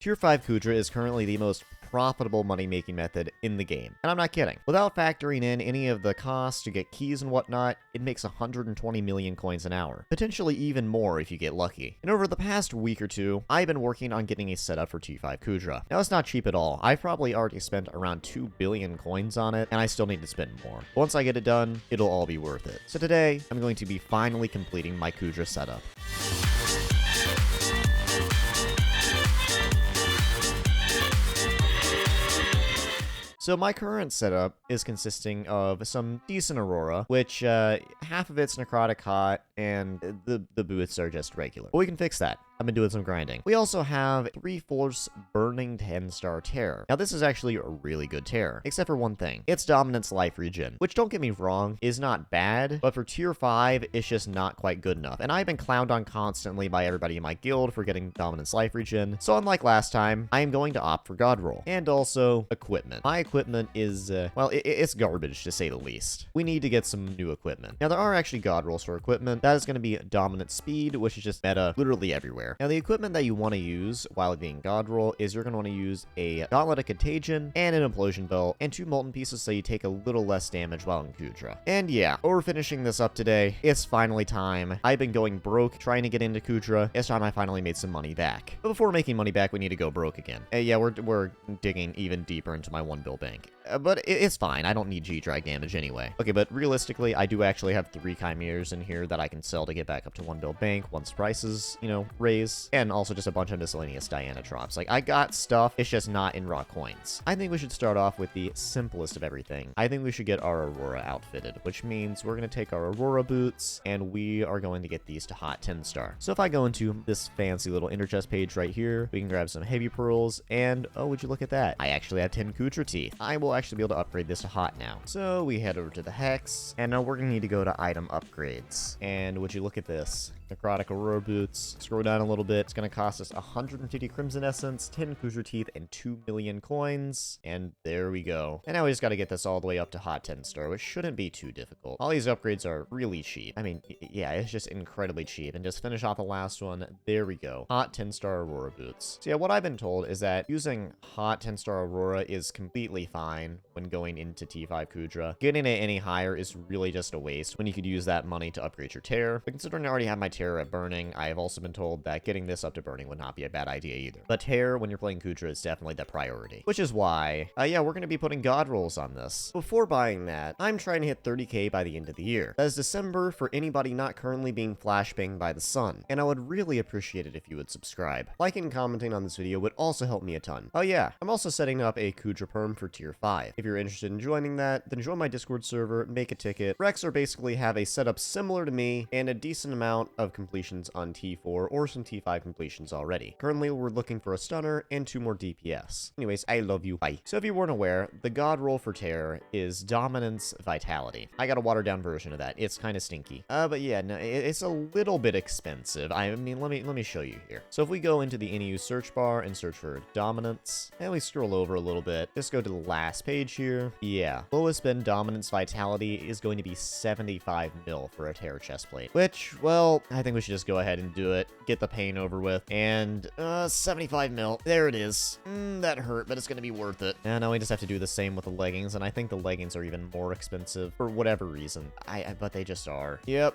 Tier 5 Kuudra is currently the most profitable money-making method in the game. And I'm not kidding. Without factoring in any of the costs to get keys and whatnot, it makes 120 million coins an hour. Potentially even more if you get lucky. And over the past week or two, I've been working on getting a setup for T5 Kuudra. Now, it's not cheap at all. I've probably already spent around 2 billion coins on it, and I still need to spend more. Once I get it done, it'll all be worth it. So today, I'm going to be finally completing my Kuudra setup. So my current setup is consisting of some decent Aurora, which half of it's necrotic hot, and the boots are just regular. But we can fix that. I've been doing some grinding. We also have 3/4 burning 10-star Terror. Now this is actually a really good Terror, except for one thing. It's Dominance Life Regen, which, don't get me wrong, is not bad, but for tier 5, it's just not quite good enough. And I've been clowned on constantly by everybody in my guild for getting Dominance Life Regen. So unlike last time, I am going to opt for God Roll. And also, equipment. My equipment is, well, it's garbage to say the least. We need to get some new equipment. Now there are actually God Rolls for equipment. That is going to be Dominant Speed, which is just meta literally everywhere. Now, the equipment that you want to use while being God Roll is you're going to want to use a Gauntlet of Contagion and an Implosion Belt and 2 Molten Pieces so you take a little less damage while in Kuudra. And yeah, we're finishing this up today. It's finally time. I've been going broke trying to get into Kuudra. It's time I finally made some money back. But before making money back, we need to go broke again. Yeah, we're digging even deeper into my 1 bill bank. But it's fine. I don't need G-Drag damage anyway. Okay, but realistically, I do actually have 3 Chimeras in here that I can sell to get back up to 1 bill bank once prices, you know, raise. And also just a bunch of miscellaneous Dianatrops. Like, I got stuff, it's just not in raw coins. I think we should start off with the simplest of everything. I think we should get our Aurora outfitted, which means we're going to take our Aurora boots, and we are going to get these to hot 10-star. So if I go into this fancy little Ender Chest page right here, we can grab some heavy pearls, and oh, would you look at that? I actually have 10 Kuudra teeth. I will actually be able to upgrade this to hot now. So we head over to the Hex, and now we're going to need to go to item upgrades. And would you look at this? Necrotic Aurora boots. Scroll down a little bit. It's going to cost us 150 Crimson Essence, 10 Kuudra teeth, and 2 million coins. And there we go. And now we just got to get this all the way up to hot 10-star, which shouldn't be too difficult. All these upgrades are really cheap. I mean, yeah, it's just incredibly cheap. And just finish off the last one. There we go. Hot 10-star Aurora boots. So yeah, what I've been told is that using hot 10-star Aurora is completely fine when going into T5 Kuudra. Getting it any higher is really just a waste when you could use that money to upgrade your Terror. But considering I already have my Terror at Burning, I have also been told that getting this up to Burning would not be a bad idea either. But Terror, when you're playing Kuudra, is definitely the priority. Which is why, yeah, we're going to be putting God Rolls on this. Before buying that, I'm trying to hit 30k by the end of the year. That is December for anybody not currently being flashbanged by the sun. And I would really appreciate it if you would subscribe. Liking and commenting on this video would also help me a ton. Oh yeah, I'm also setting up a Kuudra perm for tier 5. If you're interested in joining that, then join my Discord server, make a ticket. Rex or basically have a setup similar to me and a decent amount of completions on T4 or some T5 completions already. Currently, we're looking for a stunner and 2 more DPS. Anyways, I love you. Bye. So if you weren't aware, the God Roll for Terror is Dominance Vitality. I got a watered down version of that. It's kind of stinky. But yeah, no, it's a little bit expensive. I mean, let me show you here. So if we go into the NEU search bar and search for Dominance, and we scroll over a little bit, just go to the last page here. Yeah, lowest spend Dominance Vitality is going to be 75 mil for a Terror chestplate, which, well, I think we should just go ahead and do it, get the pain over with, and 75 mil. There it is. That hurt, but it's going to be worth it. And now we just have to do the same with the leggings, and I think the leggings are even more expensive for whatever reason. But they just are. Yep.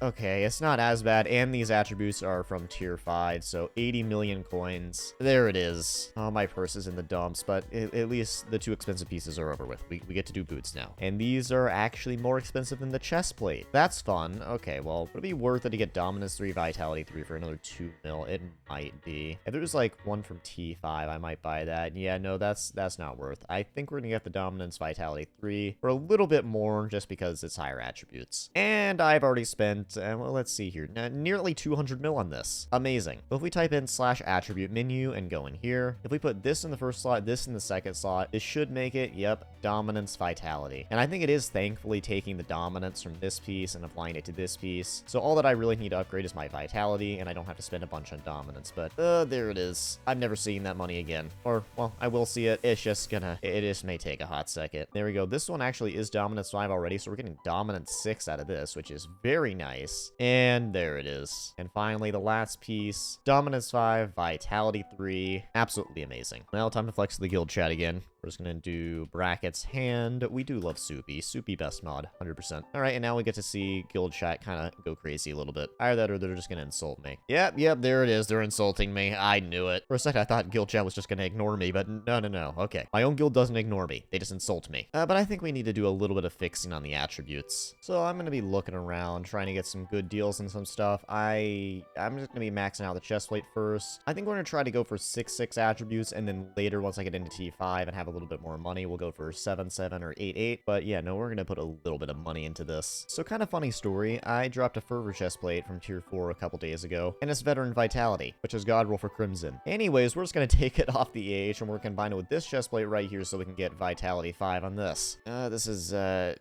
Okay, it's not as bad, and these attributes are from tier 5, so 80 million coins. There it is. Oh, my purse is in the dumps, but at least the 2 expensive pieces are over with. We get to do boots now. And these are actually more expensive than the chest plate. That's fun. Okay, well, would it be worth it to get Dominance 3, Vitality 3 for another 2 mil? It might be. If there's like one from T5, I might buy that. Yeah, no, that's not worth. I think we're gonna get the Dominance Vitality 3 for a little bit more, just because it's higher attributes. And I've already spent, well, let's see here, nearly 200 mil on this. Amazing. But if we type in /attribute menu and go in here, if we put this in the first slot, this in the second slot, this should make it, yep, Dominance Vitality. And I think it is thankfully taking the Dominance from this piece and applying it to this piece. So all that I really need to upgrade is my Vitality, and I don't have to spend a bunch on Dominance. But there it is. I've never seen that money again. Or, well, I will see it. It's just gonna, it just may take a hot second. There we go. This one actually is Dominance 5 already, so we're getting Dominance 6 out of this, which is very Very nice. And there it is. And finally, the last piece, Dominance 5, Vitality 3. Absolutely amazing. Now, time to flex the guild chat again. We're just gonna do brackets hand. We do love Soupy. Soupy best mod, 100%. All right, and now we get to see guild chat kind of go crazy a little bit. Either that or they're just gonna insult me. Yep, there it is. They're insulting me. I knew it. For a second, I thought guild chat was just gonna ignore me, but no. Okay, my own guild doesn't ignore me. They just insult me. But I think we need to do a little bit of fixing on the attributes. So I'm gonna be looking around, trying to get some good deals and some stuff. I'm just gonna be maxing out the chest plate first. I think we're gonna try to go for 6-6 attributes, and then later, once I get into T5 and have a little bit more money, we'll go for 7-7 or 8-8. But yeah, no, we're gonna put a little bit of money into this. So kind of funny story, I dropped a fervor chest plate from tier 4 a couple days ago, and it's veteran vitality, which is god roll for crimson. Anyways, we're just gonna take it off the AH and we're gonna combine it with this chest plate right here so we can get vitality 5 on this. This is a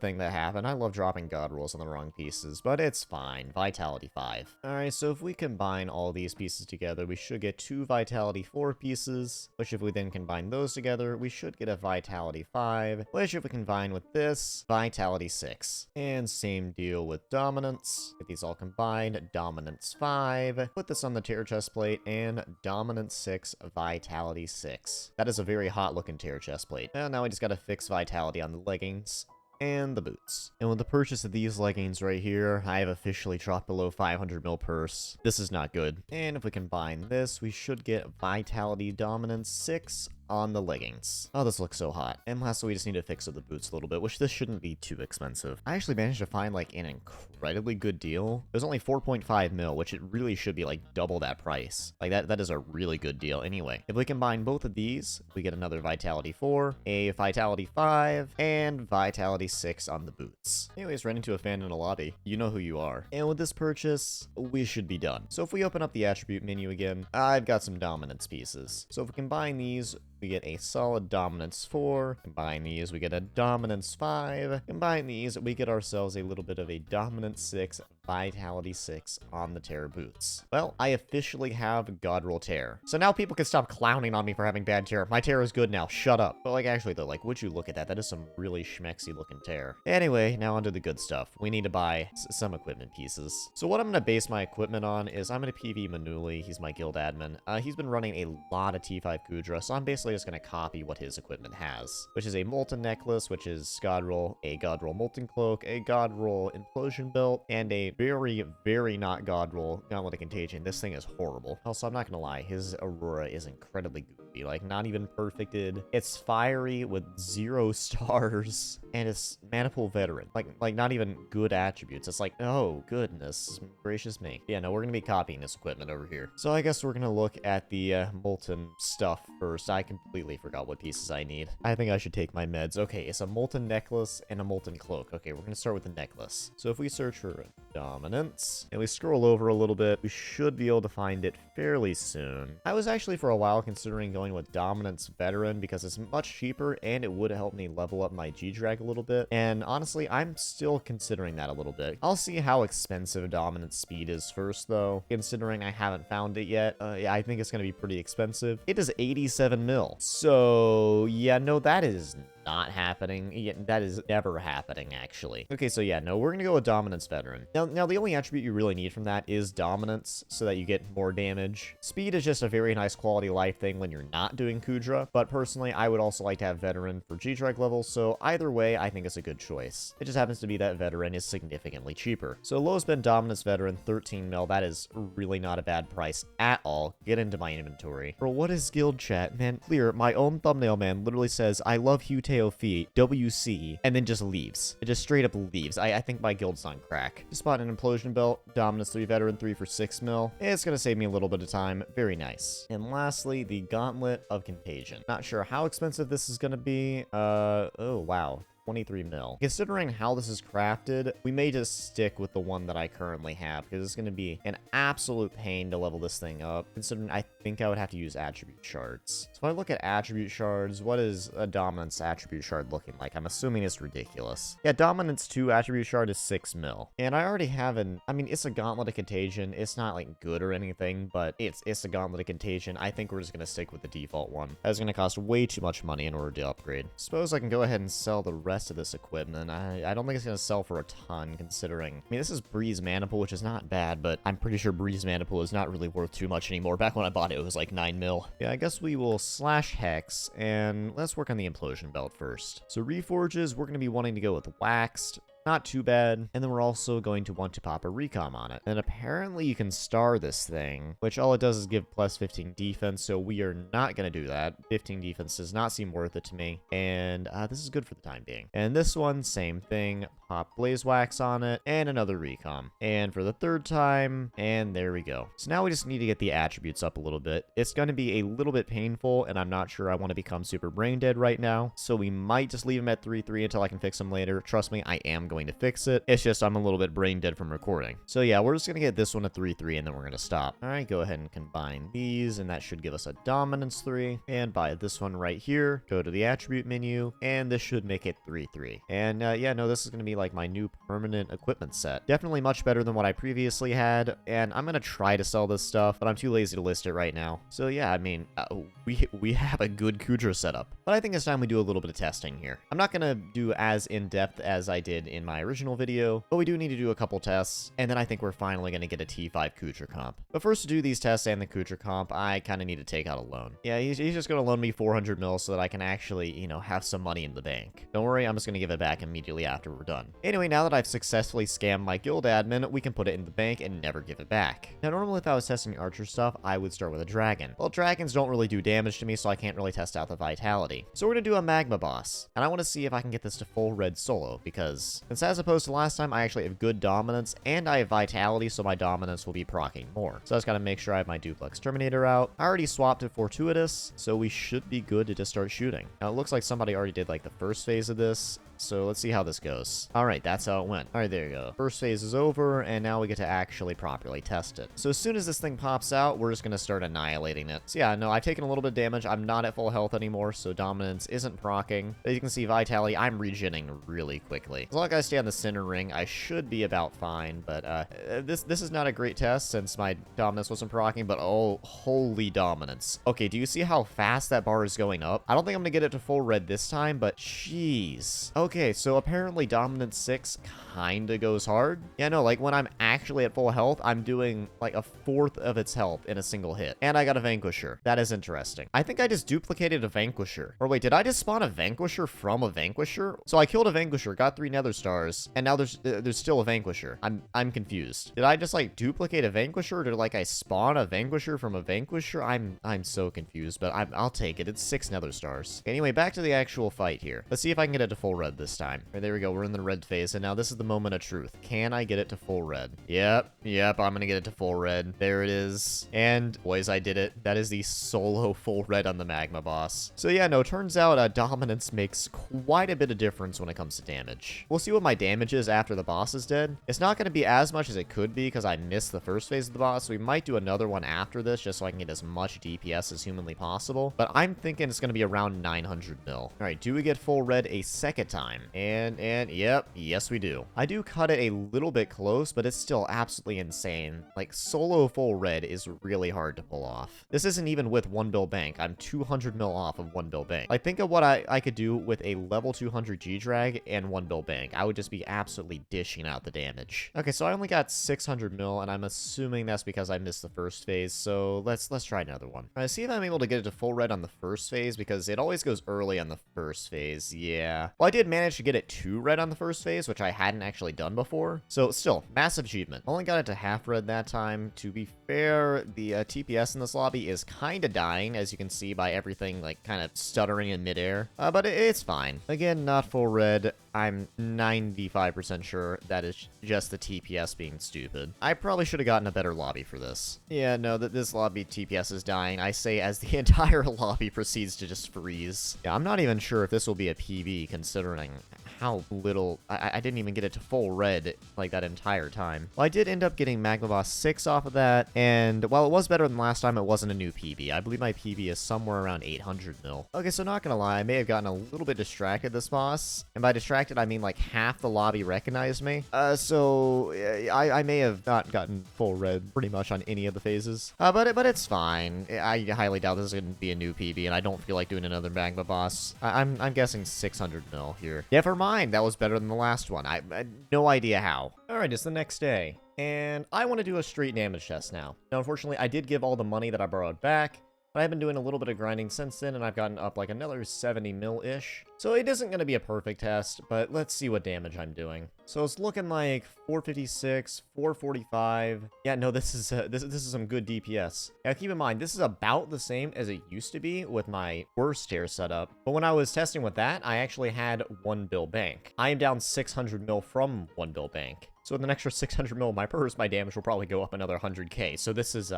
thing that happened. I love dropping god rolls on the wrong pieces, but it's fine. Vitality 5. Alright, so if we combine all these pieces together, we should get 2 vitality 4 pieces, which if we then combine those together, we should get a vitality 5, which if we combine with this, vitality 6. And same deal with dominance. Get these all combined, dominance 5. Put this on the tier chest plate, and dominance 6, vitality 6. That is a very hot looking tier chest plate. And now we just gotta fix vitality on the leggings and the boots. And with the purchase of these leggings right here, I have officially dropped below 500 mil purse. This is not good. And if we combine this, we should get vitality dominance 6 on the leggings. Oh, this looks so hot. And lastly, we just need to fix up the boots a little bit, which this shouldn't be too expensive. I actually managed to find like an incredibly good deal. It was only 4.5 mil, which it really should be like double that price. Like that is a really good deal. Anyway, if we combine both of these, we get another vitality 4, a vitality 5, and vitality 6 on the boots. Anyways, ran into a fan in a lobby. You know who you are. And with this purchase, we should be done. So if we open up the attribute menu again, I've got some dominance pieces. So if we combine these, we get a solid dominance 4. Combine these, we get a dominance 5. Combine these, we get ourselves a little bit of a dominance 6, vitality 6 on the Terror boots. Well, I officially have God Roll Terror. So now people can stop clowning on me for having bad Terror. My Terror is good now. Shut up. But like actually though, like would you look at that? That is some really schmexy looking Terror. Anyway, now onto the good stuff. We need to buy some equipment pieces. So what I'm going to base my equipment on is I'm going to PV Manuli. He's my guild admin. He's been running a lot of T5 Kuudra, so I'm basically just going to copy what his equipment has, which is a Molten Necklace, which is God Roll, a God Roll Molten Cloak, a God Roll Implosion Belt, and a very not God Roll Gauntlet of Contagion. This thing is horrible. Also, I'm not gonna lie, his Aurora is incredibly goofy, like not even perfected. It's fiery with 0 stars, and it's Maniple Veteran. Like not even good attributes. It's like, oh goodness gracious me. Yeah, no, we're gonna be copying this equipment over here. So I guess we're gonna look at the molten stuff first. I completely forgot what pieces I need. I think I should take my meds. Okay, it's a Molten Necklace and a Molten Cloak. Okay, we're gonna start with the necklace. So if we search for dominance and we scroll over a little bit, we should be able to find it fairly soon. I was actually for a while considering going with dominance veteran because it's much cheaper and it would help me level up my G-Drag a little bit. And honestly, I'm still considering that a little bit. I'll see how expensive dominance speed is first though, considering I haven't found it yet. Yeah, I think it's gonna be pretty expensive. It is 87 mil. So yeah, no, that is not happening. Yeah, that is never happening, actually. Okay, so yeah, no, we're gonna go with Dominance Veteran. Now, the only attribute you really need from that is Dominance, so that you get more damage. Speed is just a very nice quality of life thing when you're not doing Kuudra, but personally, I would also like to have Veteran for G-Drag levels, so either way, I think it's a good choice. It just happens to be that Veteran is significantly cheaper. So lowest bid Dominance Veteran, 13 mil, that is really not a bad price at all. Get into my inventory. Bro, what is guild chat? Man, clear, my own thumbnail, man, literally says, I love Huteo Feet, WC, and then just leaves. It just straight up leaves. I think my guild's on crack. Just bought an Implosion Belt, Dominance 3 Veteran 3 for 6 mil. It's gonna save me a little bit of time. Very nice. And lastly, the Gauntlet of Contagion. Not sure how expensive this is gonna be. Oh, wow. 23 mil. Considering how this is crafted, we may just stick with the one that I currently have because it's going to be an absolute pain to level this thing up, considering I think I would have to use attribute shards. So if I look at attribute shards, what is a dominance attribute shard looking like? I'm assuming it's ridiculous. Yeah, dominance 2 attribute shard is 6 mil. And I already have it's a Gauntlet of Contagion. It's not like good or anything, but it's a Gauntlet of Contagion. I think we're just going to stick with the default one. That's going to cost way too much money in order to upgrade. Suppose I can go ahead and sell the rest rest of this equipment. I don't think it's going to sell for a ton, considering... I mean, this is Breeze Mana Pool, which is not bad, but I'm pretty sure Breeze Mana Pool is not really worth too much anymore. Back when I bought it, it was like 9 mil. Yeah, I guess we will slash Hex, and let's work on the Implosion Belt first. So Reforges, we're going to be wanting to go with Waxed. Not too bad. And then we're also going to want to pop a Recom on it. And apparently you can star this thing, which all it does is give plus 15 defense, so we are not going to do that. 15 defense does not seem worth it to me. And this is good for the time being. And this one, same thing. Pop Blaze Wax on it, and another Recom. And for the third time, and there we go. So now we just need to get the attributes up a little bit. It's going to be a little bit painful, and I'm not sure I want to become super brain dead right now. So we might just leave them at 3-3 until I can fix them later. Trust me, I am going to fix it. It's just I'm a little bit brain dead from recording. So yeah, we're just going to get this one at 3-3, and then we're going to stop. All right, go ahead and combine these, and that should give us a Dominance 3. And buy this one right here. Go to the attribute menu, and this should make it 3-3. And yeah, no, this is going to be like my new permanent equipment set. Definitely much better than what I previously had, and I'm gonna try to sell this stuff, but I'm too lazy to list it right now. So yeah, I mean, we have a good Kuudra setup, but I think it's time we do a little bit of testing here. I'm not gonna do as in-depth as I did in my original video, but we do need to do a couple tests, and then I think we're finally gonna get a T5 Kuudra comp. But first, to do these tests and the Kuudra comp, I kind of need to take out a loan. Yeah, he's just gonna loan me 400 mil so that I can actually, you know, have some money in the bank. Don't worry, I'm just gonna give it back immediately after we're done. Anyway, now that I've successfully scammed my guild admin, we can put it in the bank and never give it back. Now, normally if I was testing archer stuff, I would start with a dragon. Well, dragons don't really do damage to me, so I can't really test out the vitality. So we're gonna do a Magma Boss, and I want to see if I can get this to full red solo, because since as opposed to last time, I actually have good dominance, and I have vitality, so my dominance will be proccing more. So I just gotta make sure I have my Duplex Terminator out. I already swapped to Fortuitous, so we should be good to just start shooting. Now, it looks like somebody already did like the first phase of this, so let's see how this goes. All right, that's how it went. All right, there you go. First phase is over, and now we get to actually properly test it. So as soon as this thing pops out, we're just going to start annihilating it. So yeah, no, I've taken a little bit of damage. I'm not at full health anymore, so dominance isn't proccing. As you can see, vitality, I'm regenning really quickly. As long as I stay on the center ring, I should be about fine, but this is not a great test since my dominance wasn't proccing, but oh, holy dominance. Okay, do you see how fast that bar is going up? I don't think I'm going to get it to full red this time, but jeez. Okay, so apparently Dominance 6 kinda goes hard. Yeah, no, like when I'm actually at full health, I'm doing like a fourth of its health in a single hit. And I got a Vanquisher. That is interesting. I think I just duplicated a Vanquisher. Or wait, did I just spawn a Vanquisher from a Vanquisher? So I killed a Vanquisher, got 3 Nether Stars, and now there's still a Vanquisher. I'm confused. Did I just like duplicate a Vanquisher, or did like I spawn a Vanquisher from a Vanquisher? I'm so confused, but I'll take it. It's 6 Nether Stars. Anyway, back to the actual fight here. Let's see if I can get it to full red this time. Right, there we go. We're in the red phase, and now this is the moment of truth. Can I get it to full red? Yep, I'm gonna get it to full red. There it is. And boys, I did it. That is the solo full red on the Magma Boss. So yeah, no, turns out dominance makes quite a bit of difference when it comes to damage. We'll see what my damage is after the boss is dead. It's not gonna be as much as it could be because I missed the first phase of the boss, so we might do another one after this just so I can get as much DPS as humanly possible. But I'm thinking it's gonna be around 900 mil. All right, do we get full red a second time? And yep, yes we do. I do cut it a little bit close, but it's still absolutely insane. Like, solo full red is really hard to pull off. This isn't even with 1 bill bank. I'm 200 mil off of 1 bill bank. Like, think of what I could do with a level 200 G-Drag and 1 bill bank. I would just be absolutely dishing out the damage. Okay, so I only got 600 mil, and I'm assuming that's because I missed the first phase, so let's try another one. All right, see if I'm able to get it to full red on the first phase, because it always goes early on the first phase. Yeah. Well, I did manage to get it to red on the first phase, which I hadn't actually done before. So still, massive achievement. Only got it to half red that time. To be fair, the TPS in this lobby is kind of dying, as you can see by everything like kind of stuttering in midair. But it's fine. Again, not full red. I'm 95% sure that is just the TPS being stupid. I probably should have gotten a better lobby for this. Yeah, no, that this lobby TPS is dying. I say as the entire lobby proceeds to just freeze. Yeah, I'm not even sure if this will be a PB, considering how little... I didn't even get it to full red like that entire time. Well, I did end up getting Magma Boss 6 off of that, and while it was better than last time, it wasn't a new PB. I believe my PB is somewhere around 800 mil. Okay, so not gonna lie, I may have gotten a little bit distracted this boss, and by distracted distracted, I mean like half the lobby recognized me. So I may have not gotten full red pretty much on any of the phases. But it's fine. I highly doubt this is going to be a new PB, and I don't feel like doing another Magma Boss. I'm guessing 600 mil here. Never mind, that was better than the last one. I had no idea how. Alright, it's the next day, and I want to do a straight damage test now. Now, unfortunately, I did give all the money that I borrowed back, but I've been doing a little bit of grinding since then, and I've gotten up like another 70 mil-ish. So it isn't going to be a perfect test, but let's see what damage I'm doing. So it's looking like 456, 445. Yeah, no, this is some good DPS. Now keep in mind, this is about the same as it used to be with my worst tier setup. But when I was testing with that, I actually had 1 bill bank. I am down 600 mil from 1 bill bank. So with an extra 600 mil in my purse, my damage will probably go up another 100k. So this is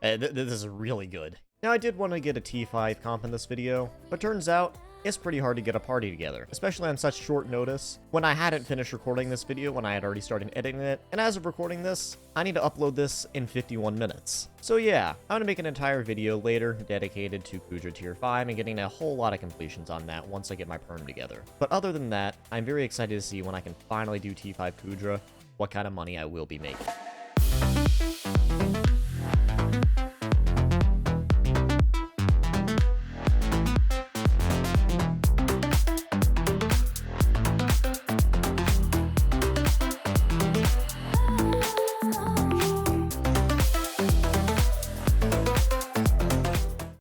this is really good. Now, I did want to get a T5 comp in this video, but turns out it's pretty hard to get a party together, especially on such short notice, when I hadn't finished recording this video, when I had already started editing it, and as of recording this, I need to upload this in 51 minutes. So yeah, I'm gonna make an entire video later dedicated to Kuudra tier 5 and getting a whole lot of completions on that once I get my perm together. But other than that, I'm very excited to see when I can finally do T5 Kuudra, what kind of money I will be making.